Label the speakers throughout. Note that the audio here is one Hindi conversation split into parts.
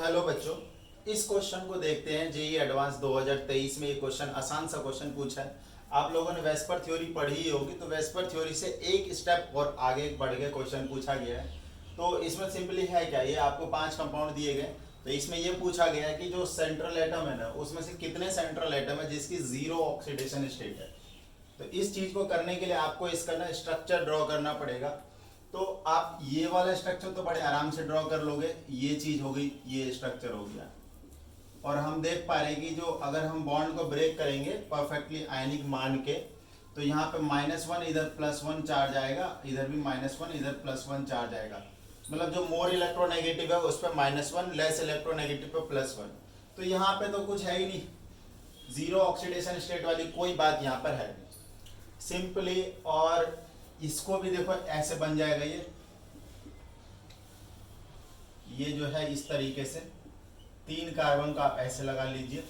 Speaker 1: हेलो बच्चों, इस क्वेश्चन को देखते हैं। जेई एडवांस 2023 में ये क्वेश्चन आसान सा क्वेश्चन पूछा है। आप लोगों ने वेस्पर थ्योरी पढ़ी ही होगी, तो वेस्पर थ्योरी से एक स्टेप और आगे बढ़ के क्वेश्चन पूछा गया है। तो इसमें सिंपली है क्या, ये आपको 5 कंपाउंड दिए गए, तो इसमें ये पूछा गया है कि जो सेंट्रल एटम है ना, उसमें से कितने सेंट्रल एटम है जिसकी जीरो ऑक्सीडेशन स्टेट है। तो इस चीज को करने के लिए आपको इसका ना स्ट्रक्चर ड्रॉ करना पड़ेगा। तो आप ये वाला स्ट्रक्चर तो बड़े आराम से ड्रॉ कर लोगे, ये चीज हो गई, ये स्ट्रक्चर हो गया। और हम देख पा रहे हैं कि जो अगर हम बॉन्ड को ब्रेक करेंगे परफेक्टली आयनिक मान के, तो यहाँ पे -1 इधर +1 चार्ज आएगा, इधर भी -1 इधर +1 चार्ज आएगा। मतलब जो मोर इलेक्ट्रोनेगेटिव है उस पर -1, लेस इलेक्ट्रोनेगेटिव पे +1। तो यहाँ पे तो कुछ है ही नहीं, जीरो ऑक्सीडेशन स्टेट वाली कोई बात यहाँ पर है नहीं सिंपली। और इसको भी देखो ऐसे बन जाएगा, ये जो है इस तरीके से 3 कार्बन का आप ऐसे लगा लीजिए।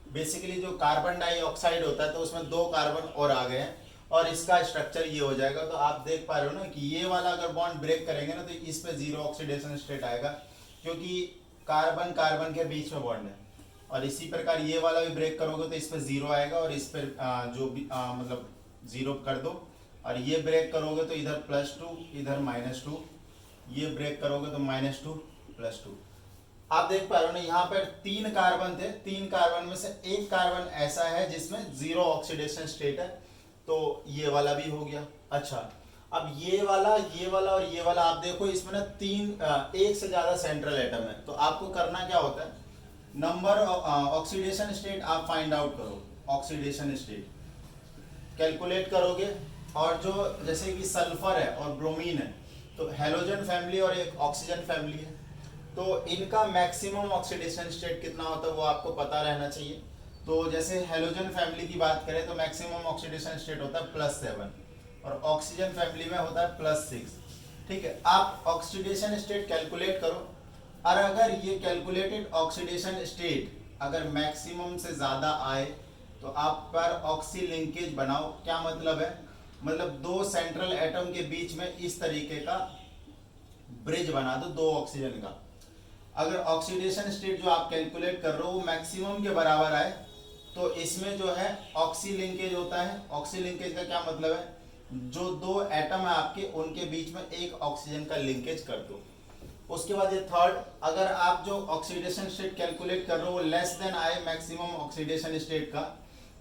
Speaker 1: बेसिकली जो कार्बन डाइऑक्साइड होता है तो उसमें 2 कार्बन और आ गए हैं, और इसका स्ट्रक्चर ये हो जाएगा। तो आप देख पा रहे हो ना कि ये वाला अगर बॉन्ड ब्रेक करेंगे ना तो इस पे जीरो ऑक्सीडेशन स्टेट आएगा, क्योंकि कार्बन कार्बन के बीच में बॉन्ड है। और इसी प्रकार ये वाला भी ब्रेक करोगे तो इस पे जीरो आएगा, और इस पर जो भी मतलब जीरो कर दो। और ये ब्रेक करोगे तो इधर +2 इधर -2, ये ब्रेक करोगे तो -2 +2। आप देख पा रहे हो ना, यहाँ पर 3 कार्बन थे, 3 कार्बन में से एक कार्बन ऐसा है जिसमें जीरो ऑक्सीडेशन स्टेट है, तो ये वाला भी हो गया। अच्छा, अब ये वाला और ये वाला आप देखो, इसमें ना एक से ज्यादा सेंट्रल एटम है। तो आपको करना क्या होता है, नंबर ऑक्सीडेशन स्टेट आप फाइंड आउट करो, ऑक्सीडेशन स्टेट कैलकुलेट करोगे। और जो जैसे कि सल्फर है और ब्रोमीन है, तो हेलोजन फैमिली और एक ऑक्सीजन फैमिली है, तो इनका मैक्सिमम ऑक्सीडेशन स्टेट कितना होता है वो आपको पता रहना चाहिए। तो जैसे हेलोजन फैमिली की बात करें तो मैक्सिमम ऑक्सीडेशन स्टेट होता है +7, और ऑक्सीजन फैमिली में होता है +6। ठीक है, आप ऑक्सीडेशन स्टेट कैलकुलेट करो, और अगर ये कैलकुलेटेड ऑक्सीडेशन स्टेट अगर मैक्सिमम से ज़्यादा आए तो आप पर ऑक्सी लिंकेज बनाओ। क्या मतलब है, मतलब 2 सेंट्रल एटम के बीच में इस तरीके का ब्रिज बना दो 2 ऑक्सीजन का। अगर ऑक्सीडेशन स्टेट जो आप कैलकुलेट कर रहे हो वो मैक्सिमम के बराबर आए तो इसमें जो है ऑक्सी लिंकेज होता है। ऑक्सी लिंकेज का क्या मतलब है, जो 2 एटम है आपके उनके बीच में एक ऑक्सीजन का लिंकेज कर दो। उसके बाद ये थर्ड, अगर आप जो ऑक्सीडेशन स्टेट कैलकुलेट कर रहे हो वो लेस देन आए मैक्सिमम ऑक्सीडेशन स्टेट का,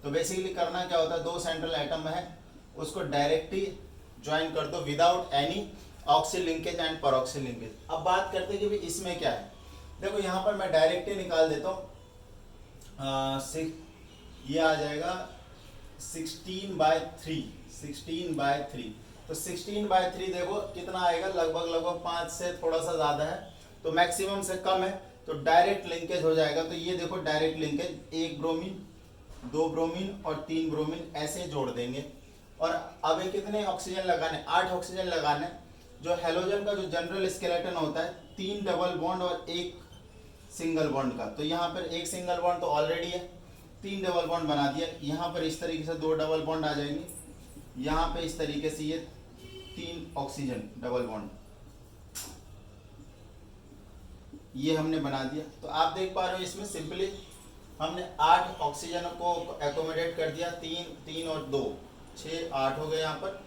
Speaker 1: तो बेसिकली करना क्या होता है, 2 सेंट्रल एटम है उसको डायरेक्टली ज्वाइन कर दो without any oxy linkage and परऑक्सी linkage. अब बात करते हैं कि भाई इसमें क्या है। देखो यहाँ पर मैं डायरेक्ट ही निकाल देता हूँ, ये आ जाएगा 16/3, 16/3। तो 16/3 देखो कितना आएगा, लगभग 5 से थोड़ा सा ज़्यादा है, तो मैक्सिमम से कम है, तो डायरेक्ट लिंकेज हो जाएगा। तो ये देखो डायरेक्ट लिंकेज, 1 ब्रोमीन 2 ब्रोमीन और 3 ब्रोमीन ऐसे जोड़ देंगे। और अब ये कितने ऑक्सीजन लगाने, 8 ऑक्सीजन लगाने। जो हेलोजन का जो जनरल स्केलेटन होता है 3 डबल बॉन्ड और 1 सिंगल बॉन्ड का, तो यहाँ पर 1 सिंगल बॉन्ड तो ऑलरेडी है, 3 डबल बॉन्ड बना दिया। यहाँ पर इस तरीके से 2 डबल बॉन्ड आ जाएंगे, यहाँ पे इस तरीके से ये 3 ऑक्सीजन डबल बॉन्ड ये हमने बना दिया। तो आप देख पा रहे हो इसमें सिंपली हमने 8 ऑक्सीजन को एकोमोडेट कर दिया, 3 और 2 6 8 हो गए यहाँ पर।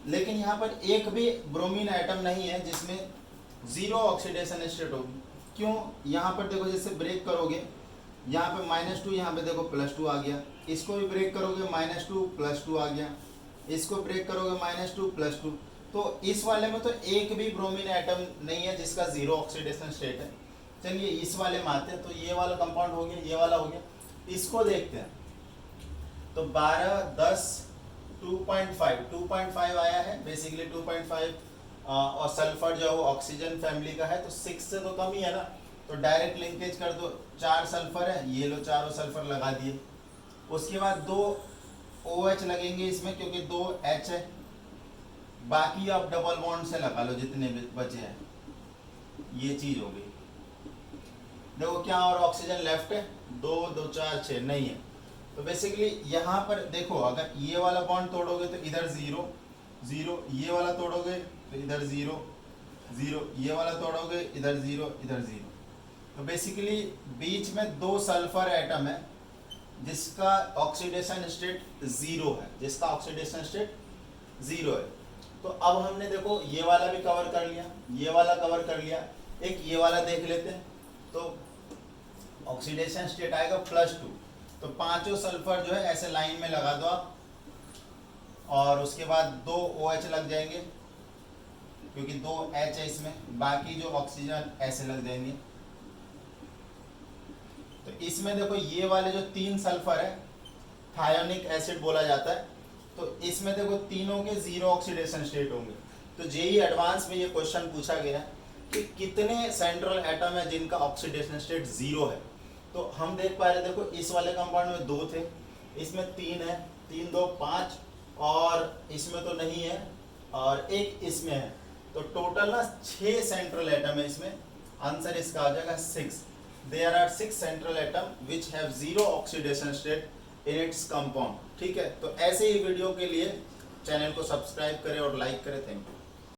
Speaker 1: लेकिन यहाँ पर एक भी ब्रोमीन एटम नहीं है जिसमें जीरो ऑक्सीडेशन स्टेट होगी। क्यों, यहाँ पर देखो जैसे ब्रेक करोगे, यहाँ पे -2, यहाँ पे देखो +2 आ गया। इसको भी ब्रेक करोगे -2 +2 आ गया, इसको ब्रेक करोगे -2 +2। तो इस वाले में तो एक भी ब्रोमीन एटम नहीं है जिसका जीरो ऑक्सीडेशन स्टेट है। चलिए इस वाले में आते हैं, तो ये वाला कंपाउंड हो गया, ये वाला हो गया। इसको देखते हैं, तो 12 10 2.5 आया है, बेसिकली 2.5। और सल्फर जो है ऑक्सीजन फैमिली का है, तो 6 से तो कम ही है ना, तो डायरेक्ट लिंकेज कर दो। 4 सल्फर है, ये लो चारों सल्फर लगा दिए। उसके बाद 2 OH लगेंगे इसमें क्योंकि 2 H है, बाकी आप डबल बॉन्ड से लगा लो जितने भी बचे हैं। ये चीज हो गई। देखो क्या और ऑक्सीजन लेफ्ट है, 2 2 4 6 नहीं है। तो बेसिकली यहाँ पर देखो, अगर ये वाला बॉन्ड तोड़ोगे तो इधर 0 0, ये वाला तोड़ोगे तो इधर 0 0, ये वाला तोड़ोगे इधर 0 इधर 0। तो बेसिकली बीच में दो सल्फर एटम है जिसका ऑक्सीडेशन स्टेट जीरो है, जिसका ऑक्सीडेशन स्टेट जीरो है। तो अब हमने देखो ये वाला भी कवर कर लिया, ये वाला कवर कर लिया, एक ये वाला देख लेते हैं। तो ऑक्सीडेशन स्टेट आएगा +2। तो पांचों सल्फर जो है ऐसे लाइन में लगा दो आप, और उसके बाद दो OH लग जाएंगे क्योंकि दो H है इसमें, बाकी जो ऑक्सीजन ऐसे लग जाएंगे। तो इसमें देखो ये वाले जो 3 सल्फर है थायोनिक एसिड बोला जाता है। तो इसमें देखो तीनों के जीरो ऑक्सीडेशन स्टेट होंगे। तो जेई एडवांस में ये क्वेश्चन पूछा गया कि कितने सेंट्रल एटम है जिनका ऑक्सीडेशन स्टेट जीरो है। तो हम देख पा रहे देखो इस वाले कंपाउंड में 2 थे, इसमें 3 है, 3 2 5, और इसमें तो नहीं है और एक इसमें है। तो टोटल ना 6 सेंट्रल एटम है इसमें। आंसर इसका आ जाएगा 6। There are 6 central atom which have zero oxidation state in its compound. ठीक है, तो ऐसे ही वीडियो के लिए चैनल को सब्सक्राइब करें और लाइक करें। Thank you.